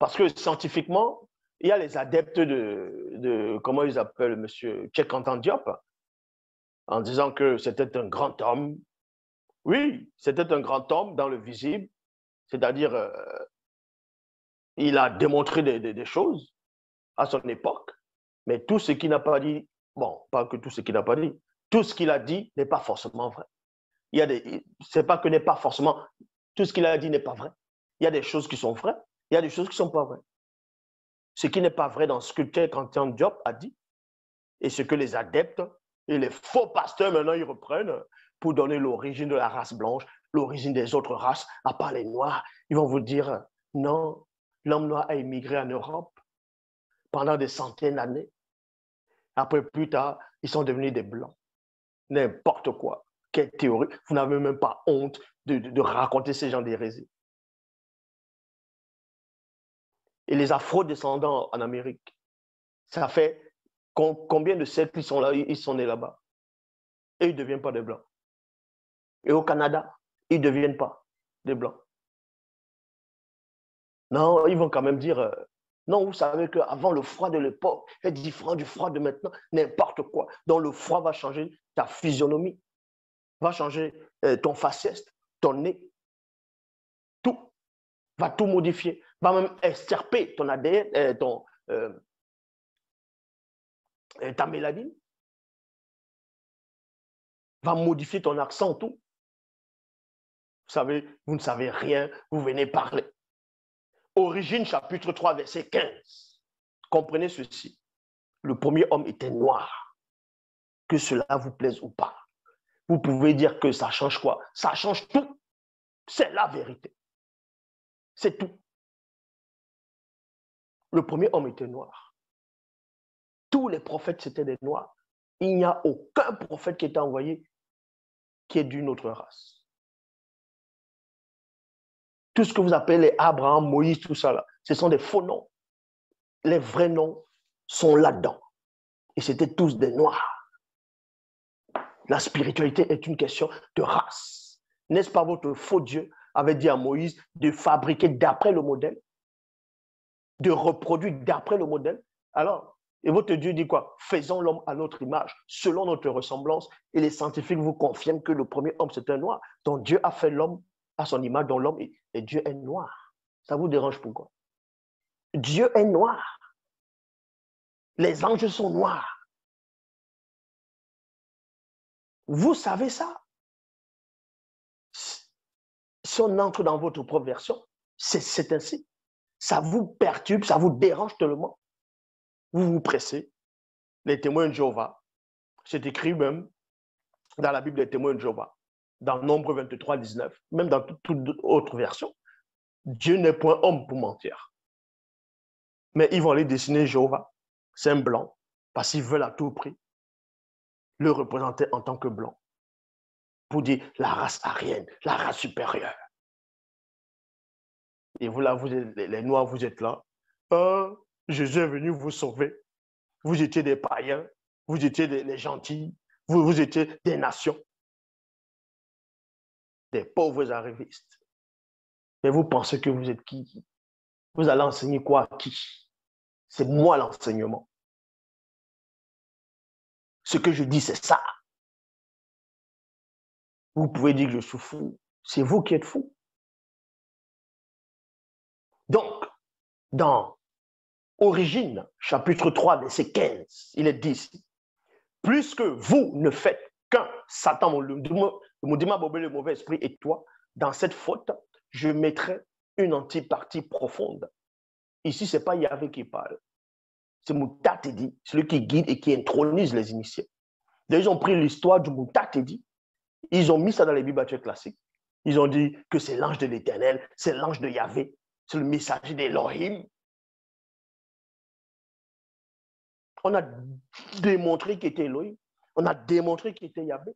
Parce que scientifiquement, il y a les adeptes de comment ils appellent M. Cheikh Anta Diop, en disant que c'était un grand homme. Oui, c'était un grand homme dans le visible, c'est-à-dire il a démontré des choses à son époque, mais tout ce qu'il n'a pas dit, bon, pas que tout ce qu'il n'a pas dit, tout ce qu'il a dit n'est pas forcément vrai. C'est pas que n'est pas forcément, tout ce qu'il a dit n'est pas vrai. Il y a des choses qui sont vraies, il y a des choses qui ne sont pas vraies. Ce qui n'est pas vrai dans ce que Cheikh Anta Diop a dit, et ce que les adeptes et les faux pasteurs, maintenant, ils reprennent pour donner l'origine de la race blanche, l'origine des autres races, à part les Noirs. Ils vont vous dire, non, l'homme noir a immigré en Europe pendant des centaines d'années. Après, plus tard, ils sont devenus des Blancs. N'importe quoi. Quelle théorie. Vous n'avez même pas honte de raconter ces gens d'hérésie. Et les afro-descendants en Amérique, ça fait combien de siècles ils sont là, ils sont nés là-bas. Et ils ne deviennent pas des Blancs. Et au Canada, ils ne deviennent pas des Blancs. Non, ils vont quand même dire, non, vous savez qu'avant le froid de l'époque est différent du froid de maintenant, n'importe quoi. Donc le froid va changer ta physionomie, va changer ton faciès, ton nez, tout, va tout modifier, va même extirper ton ADN, ta mélanine, va modifier ton accent, tout. Vous savez, vous ne savez rien, vous venez parler. Origine, chapitre 3, verset 15. Comprenez ceci. Le premier homme était noir. Que cela vous plaise ou pas. Vous pouvez dire que ça change quoi? Ça change tout. C'est la vérité. C'est tout. Le premier homme était noir. Tous les prophètes, c'était des noirs. Il n'y a aucun prophète qui est envoyé qui est d'une autre race. Tout ce que vous appelez Abraham, Moïse, tout ça, là, ce sont des faux noms. Les vrais noms sont là-dedans. Et c'était tous des noirs. La spiritualité est une question de race. N'est-ce pas votre faux Dieu avait dit à Moïse de fabriquer d'après le modèle, de reproduire d'après le modèle? Alors, et votre Dieu dit quoi? Faisons l'homme à notre image, selon notre ressemblance. Et les scientifiques vous confirment que le premier homme, c'est un noir. Donc Dieu a fait l'homme à son image, dont l'homme et Dieu est noir. Ça vous dérange pourquoi? Dieu est noir. Les anges sont noirs. Vous savez ça? Si on entre dans votre propre version, c'est ainsi. Ça vous perturbe, ça vous dérange tellement. Vous vous pressez. Les témoins de Jéhovah, c'est écrit même dans la Bible des témoins de Jéhovah, dans Nombre 23, 19, même dans toute autre version. Dieu n'est point homme pour mentir. Mais ils vont aller dessiner Jéhovah. C'est un blanc, parce qu'ils veulent à tout prix le représenter en tant que blanc. Pour dire la race aryenne, la race supérieure. Et vous là, vous êtes, les Noirs, vous êtes là. Jésus est venu vous sauver. Vous étiez des païens, vous étiez des gentils, vous étiez des nations. Des pauvres arrivistes. Mais vous pensez que vous êtes qui? Vous allez enseigner quoi à qui? C'est moi l'enseignement. Ce que je dis, c'est ça. Vous pouvez dire que je suis fou. C'est vous qui êtes fou. Donc, dans Origine, chapitre 3, verset 15, il est dit ici, puisque vous ne faites qu'un, Satan, le mauvais esprit et toi, dans cette faute, je mettrai une antipartie profonde. Ici, ce n'est pas Yahvé qui parle. C'est Moutatedi, celui qui guide et qui intronise les initiés. Ils ont pris l'histoire du Moutatedi, ils ont mis ça dans les Bibles classiques. Ils ont dit que c'est l'ange de l'Éternel, c'est l'ange de Yahvé, c'est le messager d'Elohim. On a démontré qu'il était Elohim. On a démontré qu'il était Yahvé.